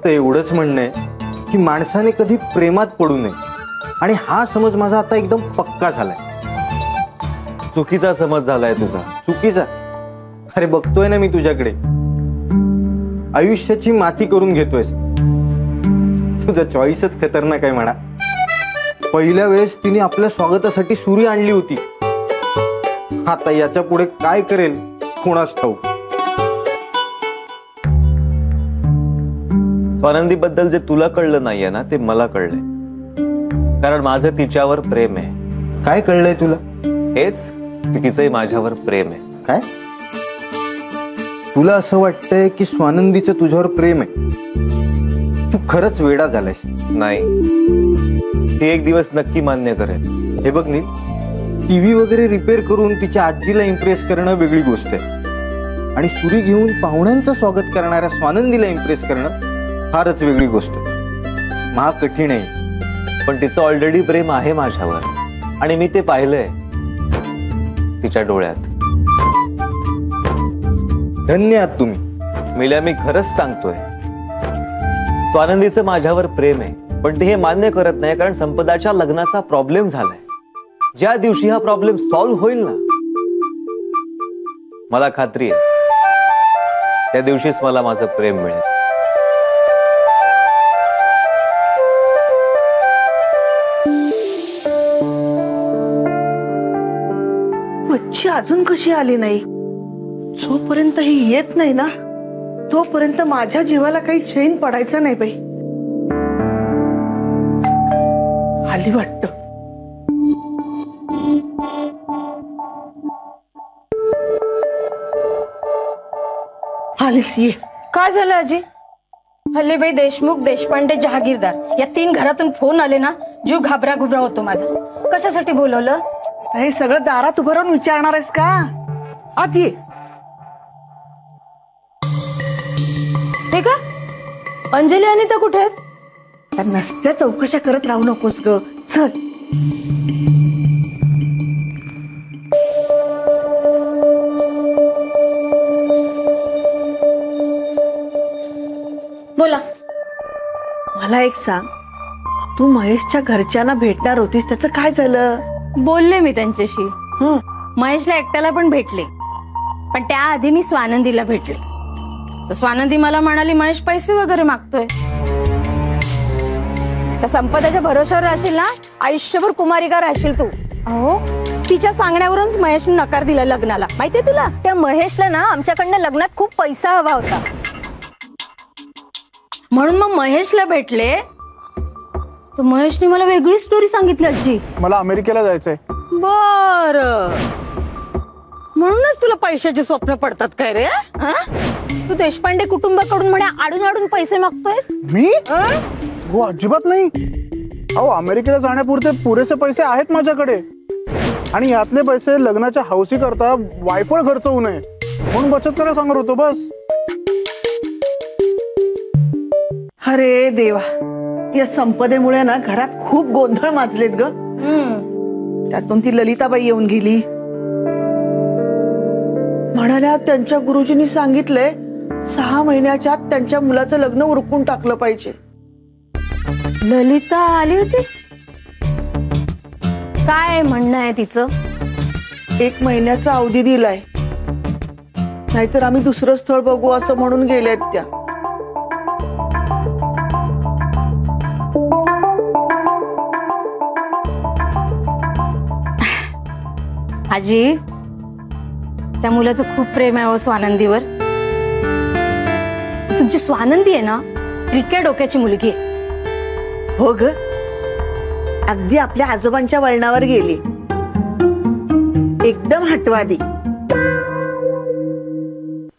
तर एवढंच म्हणणं आहे की माणसाने कधी प्रेमात पडू नये, आणि हा समज माझा आता एकदम पक्का झालाय. चुकीचा समज झालाय तुझा. चुकीचा? अरे बघतोय ना मी तुझ्याकडे, आयुष्याची माती करून घेतोयस. तुझा चॉईसच खतरनाक आहे म्हणा. पहिल्या वेळेस तिने आपल्या स्वागतासाठी सुरी आणली होती, आता याच्या पुढे काय करेल कोणास ठाऊक. स्वानंदी बद्दल जे तुला कळलं नाहीये ना ते मला कळलंय, कारण माझं तिच्यावर प्रेम आहे. काय कळलंय तुला? हेच की तिचंही माझ्यावर प्रेम आहे. काय तुला असं वाटतंय की स्वानंदीचं तुझ्यावर प्रेम आहे? तू खरंच वेडा झालायस. नाही, ती एक दिवस नक्की मान्य करेल. हे बघ नील, टीव्ही वगैरे रिपेअर करून तिच्या आजीला इम्प्रेस करणं वेगळी गोष्ट आहे, आणि सुरी घेऊन पाहुण्यांचं स्वागत करणाऱ्या स्वानंदीला इम्प्रेस करणं फारच वेगळी गोष्ट. महा कठीण आहे. पण तिचं ऑलरेडी प्रेम आहे माझ्यावर, आणि मी ते पाहिलंय तिच्या डोळ्यात. धन्य आहात तुम्ही. मिल्या, मी खरंच सांगतोय, स्वानंदीचं माझ्यावर प्रेम आहे, पण ती हे मान्य करत नाही, कारण संपदाच्या लग्नाचा प्रॉब्लेम झालाय. ज्या दिवशी हा प्रॉब्लेम सॉल्व्ह होईल ना, मला खात्री आहे त्या दिवशीच मला माझं प्रेम मिळेल. मच्छी अजून कशी आली नाही? जोपर्यंत ही येत नाही ना, तोपर्यंत माझ्या जीवाला काही चैन पडायचं नाही बाई. आली वाटत. आलीस, ये. काय झालं आजी? हल्लीबाई देशमुख, देशपांडे, जहागीरदार या 3 घरातून फोन आले ना, जीव घाबरा घुबरा होतो माझा. कशासाठी बोलवलं? हे सगळं दारात उभं राहून विचारणार आहेस का? आत ये. हे का? अंजली आणि त्या कुठे आहेत? त्या नसत्या चौकशा करत राहू नकोस ग. चल. बोला. मला एक सांग, तू महेशच्या घरच्यांना भेटणार होतीस, त्याचं काय झालं? बोलले मी त्यांच्याशी. महेशला एकट्याला पण भेटले, पण त्याआधी मी स्वानंदीला भेटले. तर स्वानंदी मला म्हणाली महेश पैसे वगैरे मागतोय. त्या संपदाच्या भरोश्यावर राहशील ना, आयुष्यभर कुमारिका राहशील तू. अहो, तिच्या सांगण्यावरूनच महेशने नकार दिला लग्नाला. माहितीये तुला? त्या महेशला ना आमच्याकडनं लग्नात खूप पैसा हवा होता, म्हणून मग महेशला भेटले. तर महेशने मला वेगळी स्टोरी सांगितली आजी. मला अमेरिकेला जायचंय. बर, म्हणूनच तुला पैशाची स्वप्न पडतात काय रे? तू देशपांडे कुटुंबाकडून म्हणे आडून आडून पैसे मागतोयस. मी? हो, अजिबात नाही. अहो, अमेरिकेला जाण्यापुरते पुरेसे पैसे आहेत माझ्याकडे, आणि यातले पैसे लग्नाच्या हौसी करता वायफळ खर्च होऊ नये म्हणून बचत करायला सांगत होतो बस. अरे देवा, या संपदेमुळे ना घरात खूप गोंधळ माजलेत ग. त्यातून ती ललिताबाई येऊन गेली. म्हणाल्या त्यांच्या गुरुजींनी सांगितलंय 6 महिन्याच्या आत त्यांच्या मुलाचं लग्न उरकून टाकलं पाहिजे. ललिता आली होती? काय म्हणणं आहे तिचं? 1 महिन्याचा अवधी दिलाय, नाहीतर आम्ही दुसरं स्थळ बघू असं म्हणून गेल्यात त्या. आजी, त्या मुलाचं खूप प्रेम आहे हो स्वानंदीवर. तुमची स्वानंदी आहे ना, क्रिकेट डोक्याची मुलगी आहे. हो ग, अगदी आपल्या आजोबांच्या वळणावर गेली. एकदम हटवादी.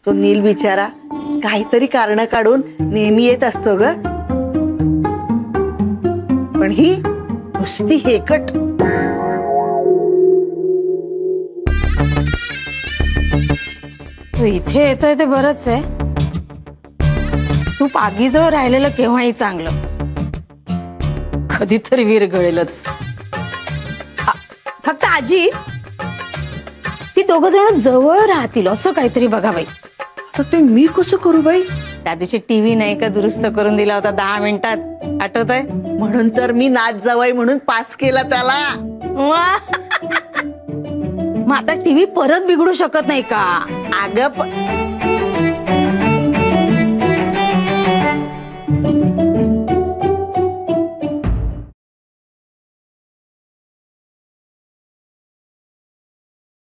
तो नील बिचारा काहीतरी कारण काढून नेहमी येत असतो ग, पण ही नुसती हेकट. तू इथे येतोय ते बरंच आहे. तू पागीजवळ राहिलेलं केव्हाही चांगलं, कधीतरी विरघळेलच. फक्त आजी, ती 2 जण जवळ राहतील असं काहीतरी बघा बाई. तर ते मी कसं करू बाई? त्या दिवशी टीव्ही नाही का दुरुस्त करून दिला होता 10 मिनिटात, आठवतंय? म्हणून तर मी नाच जावई म्हणून पास केला त्याला. वा! मग आता टीव्ही परत बिघडू शकत नाही का? अगं